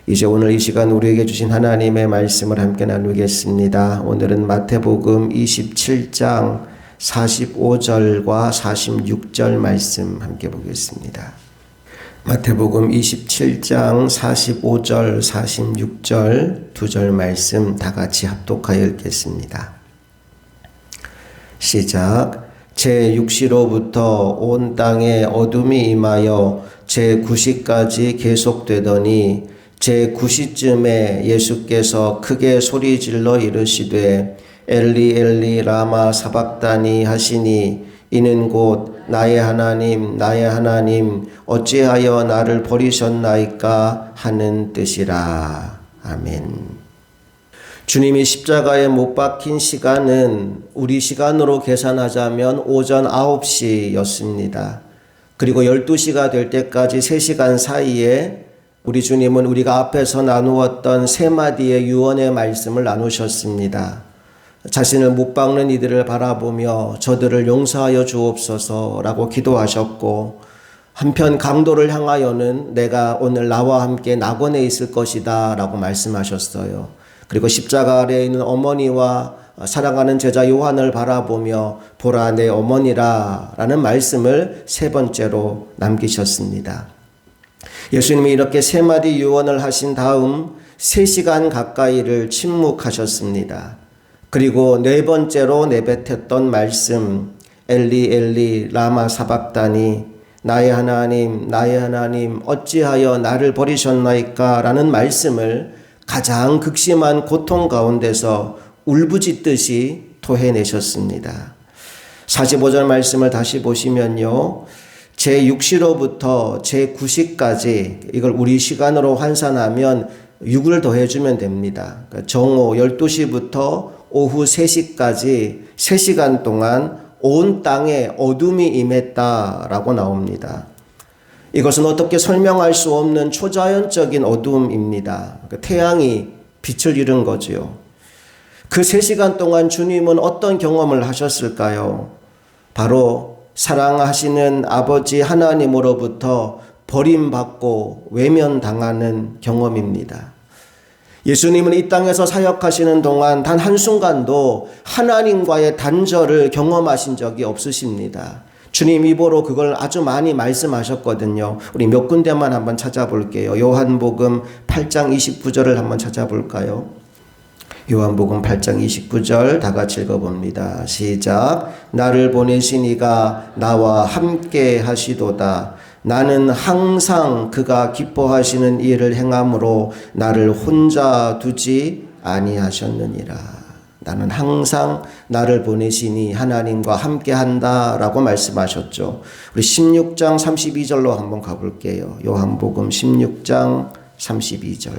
이제 오늘 이 시간 우리에게 주신 하나님의 말씀을 함께 나누겠습니다. 오늘은 마태복음 27장 45절과 46절 말씀 함께 보겠습니다. 마태복음 27장 45절, 46절 두 절 말씀 다 같이 합독하여 읽겠습니다. 시작. 제6시로부터 온 땅에 어둠이 임하여 제9시까지 계속되더니 제9시쯤에 예수께서 크게 소리질러 이르시되 엘리 엘리 라마 사박다니 하시니 이는 곧 나의 하나님 나의 하나님 어찌하여 나를 버리셨나이까 하는 뜻이라. 아멘. 주님이 십자가에 못 박힌 시간은 우리 시간으로 계산하자면 오전 9시였습니다. 그리고 12시가 될 때까지 3시간 사이에 우리 주님은 우리가 앞에서 나누었던 세 마디의 유언의 말씀을 나누셨습니다. 자신을 못 박는 이들을 바라보며 저들을 용서하여 주옵소서라고 기도하셨고, 한편 강도를 향하여는 내가 오늘 나와 함께 낙원에 있을 것이다 라고 말씀하셨어요. 그리고 십자가 아래에 있는 어머니와 사랑하는 제자 요한을 바라보며 보라 내 어머니라 라는 말씀을 세 번째로 남기셨습니다. 예수님이 이렇게 세 마디 유언을 하신 다음 3시간 가까이를 침묵하셨습니다. 그리고 네 번째로 내뱉었던 말씀 엘리 엘리 라마 사박다니 나의 하나님 나의 하나님 어찌하여 나를 버리셨나이까 라는 말씀을 가장 극심한 고통 가운데서 울부짖듯이 토해내셨습니다. 45절 말씀을 다시 보시면요. 제6시로부터 제9시까지 이걸 우리 시간으로 환산하면 6을 더해주면 됩니다. 그러니까 정오 12시부터 오후 3시까지 3시간 동안 온 땅에 어둠이 임했다라고 나옵니다. 이것은 어떻게 설명할 수 없는 초자연적인 어둠입니다. 그러니까 태양이 빛을 잃은 거지요. 그 3시간 동안 주님은 어떤 경험을 하셨을까요? 바로 사랑하시는 아버지 하나님으로부터 버림받고 외면당하는 경험입니다. 예수님은 이 땅에서 사역하시는 동안 단 한순간도 하나님과의 단절을 경험하신 적이 없으십니다. 주님 입으로 그걸 아주 많이 말씀하셨거든요. 우리 몇 군데만 한번 찾아볼게요. 요한복음 8장 29절을 한번 찾아볼까요? 요한복음 8장 29절 다 같이 읽어봅니다. 시작. 나를 보내신 이가 나와 함께 하시도다. 나는 항상 그가 기뻐하시는 일을 행함으로 나를 혼자 두지 아니하셨느니라. 나는 항상 나를 보내시니 하나님과 함께 한다라고 말씀하셨죠. 우리 16장 32절로 한번 가볼게요. 요한복음 16장 32절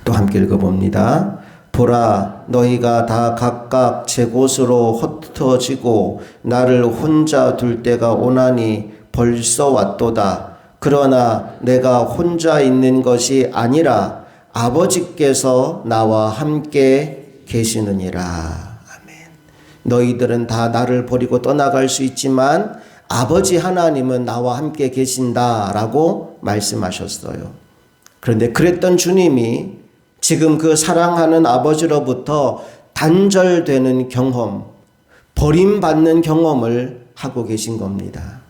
또 함께 읽어봅니다. 보라 너희가 다 각각 제 곳으로 흩어지고 나를 혼자 둘 때가 오나니 벌써 왔도다. 그러나 내가 혼자 있는 것이 아니라 아버지께서 나와 함께 계시느니라. 아멘. 너희들은 다 나를 버리고 떠나갈 수 있지만 아버지 하나님은 나와 함께 계신다라고 말씀하셨어요. 그런데 그랬던 주님이 지금 그 사랑하는 아버지로부터 단절되는 경험, 버림받는 경험을 하고 계신 겁니다.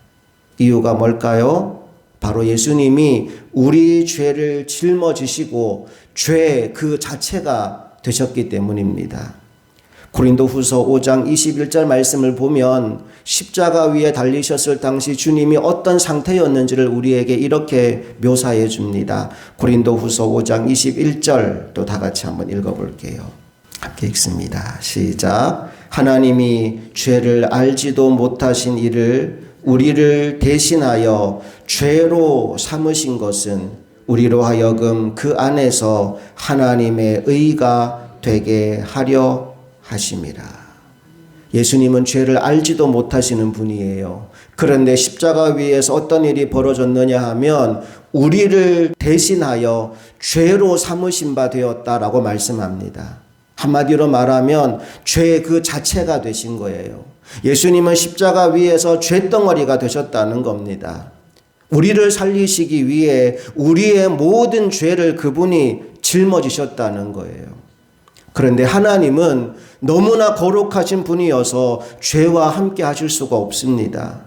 이유가 뭘까요? 바로 예수님이 우리 죄를 짊어지시고 죄 그 자체가 되셨기 때문입니다. 고린도후서 5장 21절 말씀을 보면 십자가 위에 달리셨을 당시 주님이 어떤 상태였는지를 우리에게 이렇게 묘사해 줍니다. 고린도후서 5장 21절 또 다 같이 한번 읽어볼게요. 함께 읽습니다. 시작. 하나님이 죄를 알지도 못하신 이를 우리를 대신하여 죄로 삼으신 것은 우리로 하여금 그 안에서 하나님의 의가 되게 하려 하심이라. 예수님은 죄를 알지도 못하시는 분이에요. 그런데 십자가 위에서 어떤 일이 벌어졌느냐 하면 우리를 대신하여 죄로 삼으신 바 되었다라고 말씀합니다. 한마디로 말하면 죄 그 자체가 되신 거예요. 예수님은 십자가 위에서 죄덩어리가 되셨다는 겁니다. 우리를 살리시기 위해 우리의 모든 죄를 그분이 짊어지셨다는 거예요. 그런데 하나님은 너무나 거룩하신 분이어서 죄와 함께 하실 수가 없습니다.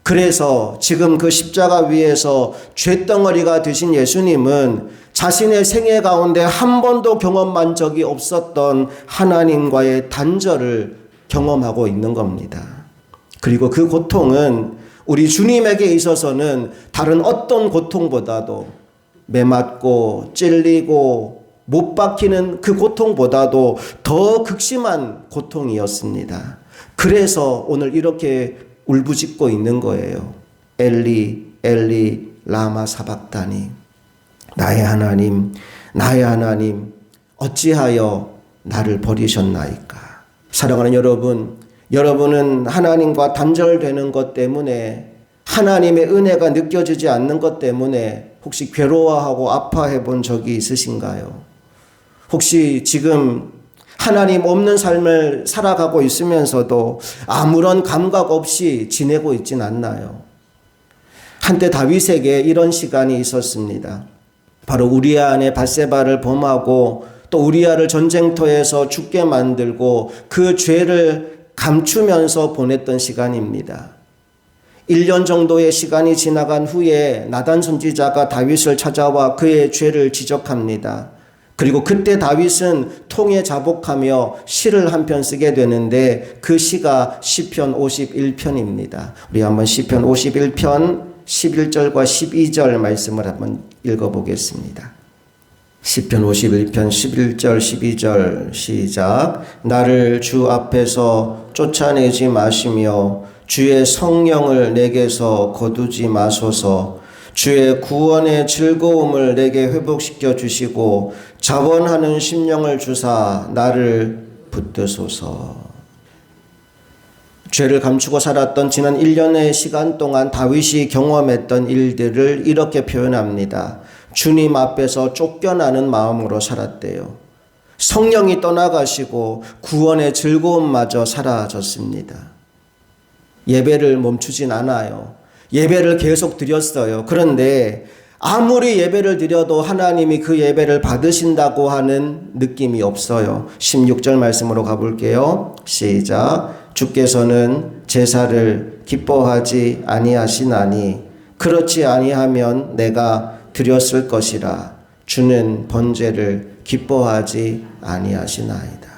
그래서 지금 그 십자가 위에서 쇳덩어리가 되신 예수님은 자신의 생애 가운데 한 번도 경험한 적이 없었던 하나님과의 단절을 경험하고 있는 겁니다. 그리고 그 고통은 우리 주님에게 있어서는 다른 어떤 고통보다도 매맞고 찔리고 못 박히는 그 고통보다도 더 극심한 고통이었습니다. 그래서 오늘 이렇게 울부짖고 있는 거예요. 엘리 엘리 라마 사박다니, 나의 하나님 나의 하나님 어찌하여 나를 버리셨나이까. 사랑하는 여러분, 여러분은 하나님과 단절되는 것 때문에, 하나님의 은혜가 느껴지지 않는 것 때문에 혹시 괴로워하고 아파해 본 적이 있으신가요? 혹시 지금 하나님 없는 삶을 살아가고 있으면서도 아무런 감각 없이 지내고 있진 않나요? 한때 다윗에게 이런 시간이 있었습니다. 바로 우리아 안에 밧세바를 범하고 또 우리아를 전쟁터에서 죽게 만들고 그 죄를 감추면서 보냈던 시간입니다. 1년 정도의 시간이 지나간 후에 나단 선지자가 다윗을 찾아와 그의 죄를 지적합니다. 그리고 그때 다윗은 통에 자복하며 시를 한 편 쓰게 되는데 그 시가 시편 51편입니다. 우리 한번 시편 51편 11절과 12절 말씀을 한번 읽어보겠습니다. 시편 51편 11절 12절 시작. 나를 주 앞에서 쫓아내지 마시며 주의 성령을 내게서 거두지 마소서. 주의 구원의 즐거움을 내게 회복시켜 주시고 자원하는 심령을 주사 나를 붙드소서. 죄를 감추고 살았던 지난 1년의 시간 동안 다윗이 경험했던 일들을 이렇게 표현합니다. 주님 앞에서 쫓겨나는 마음으로 살았대요. 성령이 떠나가시고 구원의 즐거움마저 사라졌습니다. 예배를 멈추진 않아요. 예배를 계속 드렸어요. 그런데 아무리 예배를 드려도 하나님이 그 예배를 받으신다고 하는 느낌이 없어요. 16절 말씀으로 가볼게요. 시작. 주께서는 제사를 기뻐하지 아니하시나니 그렇지 아니하면 내가 드렸을 것이라. 주는 번제를 기뻐하지 아니하시나이다.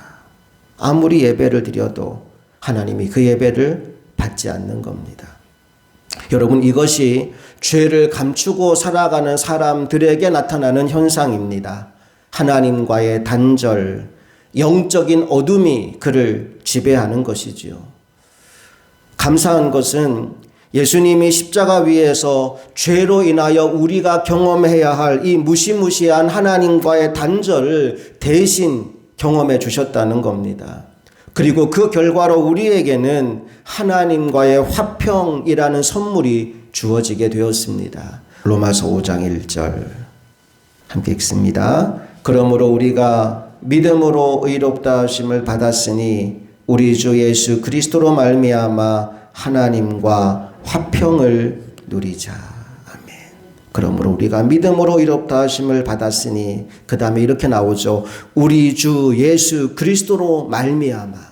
아무리 예배를 드려도 하나님이 그 예배를 받지 않는 겁니다. 여러분, 이것이 죄를 감추고 살아가는 사람들에게 나타나는 현상입니다. 하나님과의 단절, 영적인 어둠이 그를 지배하는 것이지요. 감사한 것은 예수님이 십자가 위에서 죄로 인하여 우리가 경험해야 할 이 무시무시한 하나님과의 단절을 대신 경험해 주셨다는 겁니다. 그리고 그 결과로 우리에게는 하나님과의 화평이라는 선물이 주어지게 되었습니다. 로마서 5장 1절 함께 읽습니다. 그러므로 우리가 믿음으로 의롭다 하심을 받았으니 우리 주 예수 그리스도로 말미암아 하나님과 화평을 누리자. 아멘. 그러므로 우리가 믿음으로 의롭다 하심을 받았으니, 그 다음에 이렇게 나오죠. 우리 주 예수 그리스도로 말미암아.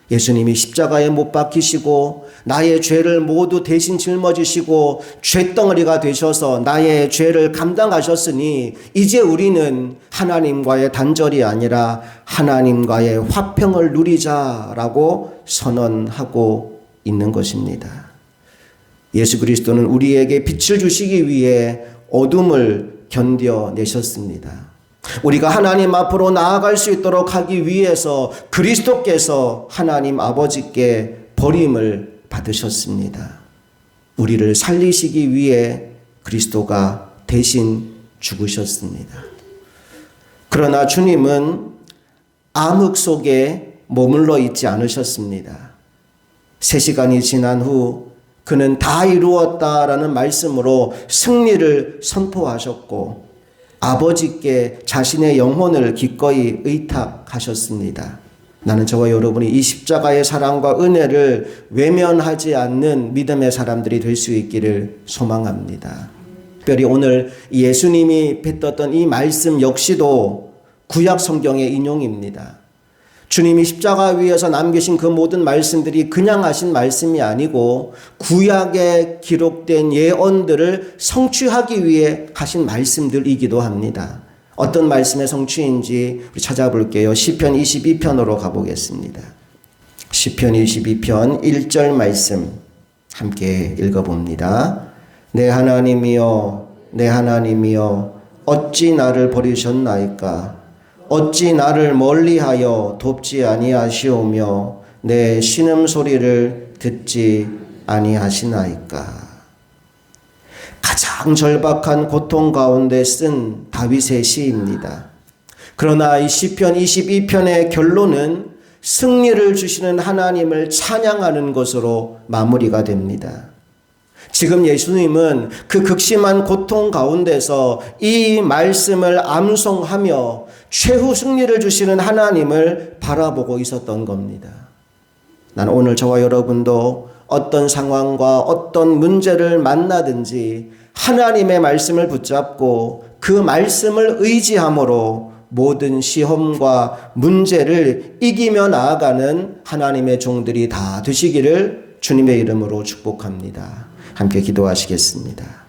예수님이 십자가에 못 박히시고 나의 죄를 모두 대신 짊어지시고 쇳덩어리가 되셔서 나의 죄를 감당하셨으니 이제 우리는 하나님과의 단절이 아니라 하나님과의 화평을 누리자라고 선언하고 있는 것입니다. 예수 그리스도는 우리에게 빛을 주시기 위해 어둠을 견뎌내셨습니다. 우리가 하나님 앞으로 나아갈 수 있도록 하기 위해서 그리스도께서 하나님 아버지께 버림을 받으셨습니다. 우리를 살리시기 위해 그리스도가 대신 죽으셨습니다. 그러나 주님은 암흑 속에 머물러 있지 않으셨습니다. 3시간이 지난 후 그는 다 이루었다라는 말씀으로 승리를 선포하셨고 아버지께 자신의 영혼을 기꺼이 의탁하셨습니다. 나는 저와 여러분이 이 십자가의 사랑과 은혜를 외면하지 않는 믿음의 사람들이 될 수 있기를 소망합니다. 특별히 오늘 예수님이 뱉었던 이 말씀 역시도 구약 성경의 인용입니다. 주님이 십자가 위에서 남기신 그 모든 말씀들이 그냥 하신 말씀이 아니고 구약에 기록된 예언들을 성취하기 위해 하신 말씀들이기도 합니다. 어떤 말씀의 성취인지 우리 찾아볼게요. 시편 22편으로 가보겠습니다. 시편 22편 1절 말씀 함께 읽어봅니다. 내 하나님이여, 내 하나님이여, 어찌 나를 버리셨나이까? 어찌 나를 멀리하여 돕지 아니하시오며 내 신음소리를 듣지 아니하시나이까? 가장 절박한 고통 가운데 쓴 다윗의 시입니다. 그러나 이 시편 22편의 결론은 승리를 주시는 하나님을 찬양하는 것으로 마무리가 됩니다. 지금 예수님은 그 극심한 고통 가운데서 이 말씀을 암송하며 최후 승리를 주시는 하나님을 바라보고 있었던 겁니다. 난 오늘 저와 여러분도 어떤 상황과 어떤 문제를 만나든지 하나님의 말씀을 붙잡고 그 말씀을 의지함으로 모든 시험과 문제를 이기며 나아가는 하나님의 종들이 다 되시기를 주님의 이름으로 축복합니다. 함께 기도하시겠습니다.